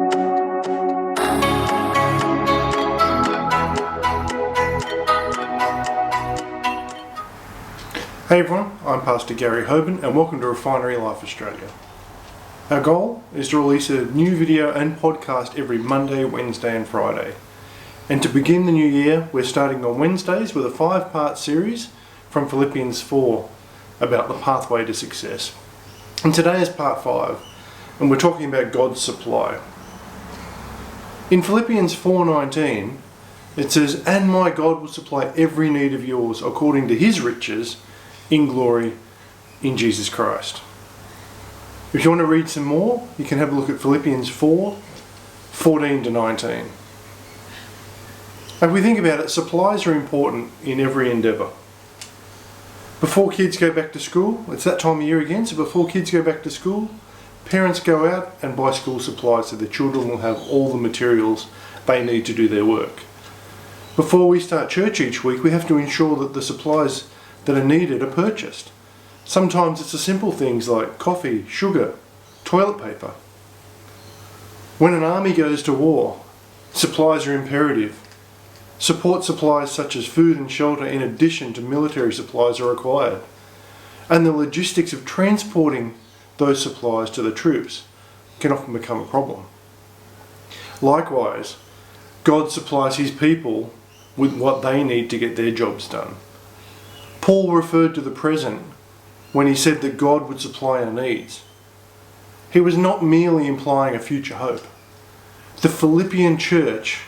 Hey everyone, I'm Pastor Gary Hoban and welcome to Refinery Life Australia. Our goal is to release a new video and podcast every Monday, Wednesday and Friday. And to begin the new year, we're starting on Wednesdays with a 5-part series from Philippians 4 about the pathway to success. And today is part 5 and we're talking about God's supply. In Philippians 4:19 it says, "And my God will supply every need of yours according to his riches in glory in Jesus Christ." If you want to read some more, you can have a look at Philippians 4:14 to 19. If we think about it, supplies are important in every endeavour. Before kids go back to school, it's that time of year again, so before kids go back to school, parents go out and buy school supplies so their children will have all the materials they need to do their work. Before we start church each week, we have to ensure that the supplies that are needed are purchased. Sometimes it's the simple things like coffee, sugar, toilet paper. When an army goes to war, supplies are imperative. Support supplies such as food and shelter in addition to military supplies are required. And the logistics of transporting those supplies to the troops can often become a problem. Likewise, God supplies his people with what they need to get their jobs done. Paul referred to the present when he said that God would supply our needs. He was not merely implying a future hope. The Philippian church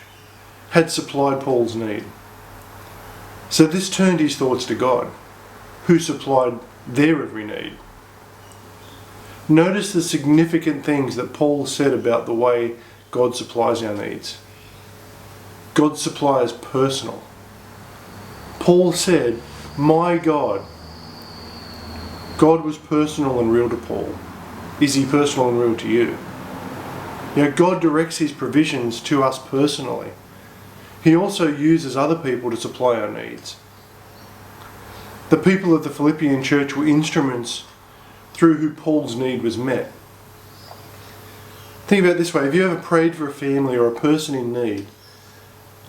had supplied Paul's need. So this turned his thoughts to God, who supplied their every need. Notice the significant things that Paul said about the way God supplies our needs. God's supply is personal. Paul said, "My God." God was personal and real to Paul. Is he personal and real to you? God directs his provisions to us personally. He also uses other people to supply our needs. The people of the Philippian church were instruments through who Paul's need was met. Think about it this way. Have you ever prayed for a family or a person in need?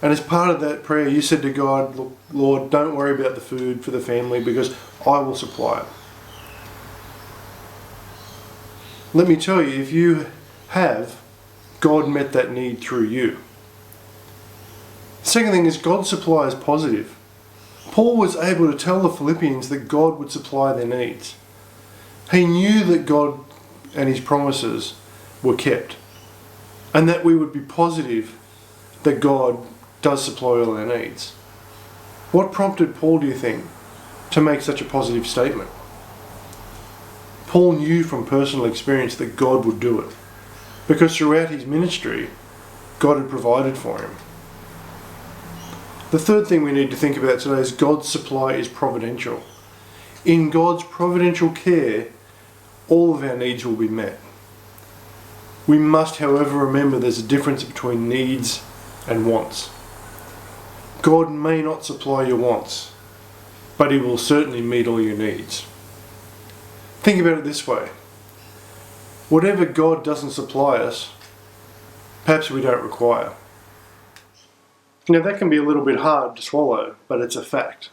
And as part of that prayer, you said to God, "Look, Lord, don't worry about the food for the family because I will supply it." Let me tell you, if you have, God met that need through you. Second thing is God's supply is positive. Paul was able to tell the Philippians that God would supply their needs. He knew that God and his promises were kept and that we would be positive that God does supply all our needs. What prompted Paul, do you think, to make such a positive statement? Paul knew from personal experience that God would do it, because throughout his ministry, God had provided for him. The third thing we need to think about today is God's supply is providential. In God's providential care, all of our needs will be met. We must, however, remember there's a difference between needs and wants. God may not supply your wants, but he will certainly meet all your needs. Think about it this way. Whatever God doesn't supply us, perhaps we don't require. Now that can be a little bit hard to swallow, but it's a fact.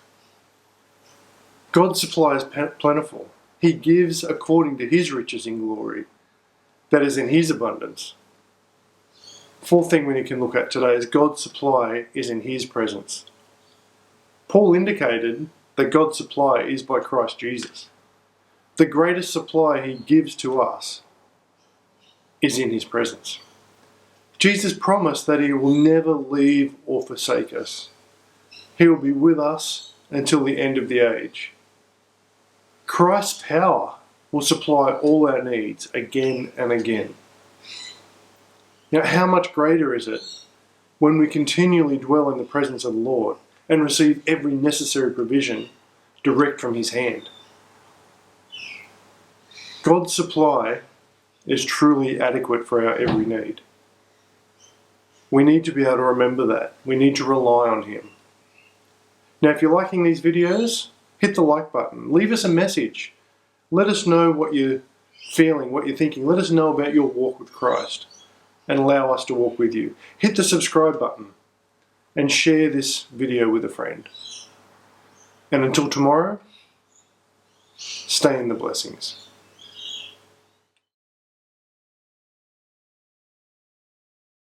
God's supply is plentiful. He gives according to his riches in glory, that is in his abundance. Fourth thing we can look at today is God's supply is in his presence. Paul indicated that God's supply is by Christ Jesus. The greatest supply he gives to us is in his presence. Jesus promised that he will never leave or forsake us. He will be with us until the end of the age. Christ's power will supply all our needs again and again. Now, how much greater is it when we continually dwell in the presence of the Lord and receive every necessary provision direct from his hand? God's supply is truly adequate for our every need. We need to be able to remember that. We need to rely on him. Now, if you're liking these videos, hit the like button. Leave us a message. Let us know what you're feeling, what you're thinking. Let us know about your walk with Christ. and allow us to walk with you. Hit the subscribe button and share this video with a friend. And until tomorrow, stay in the blessings.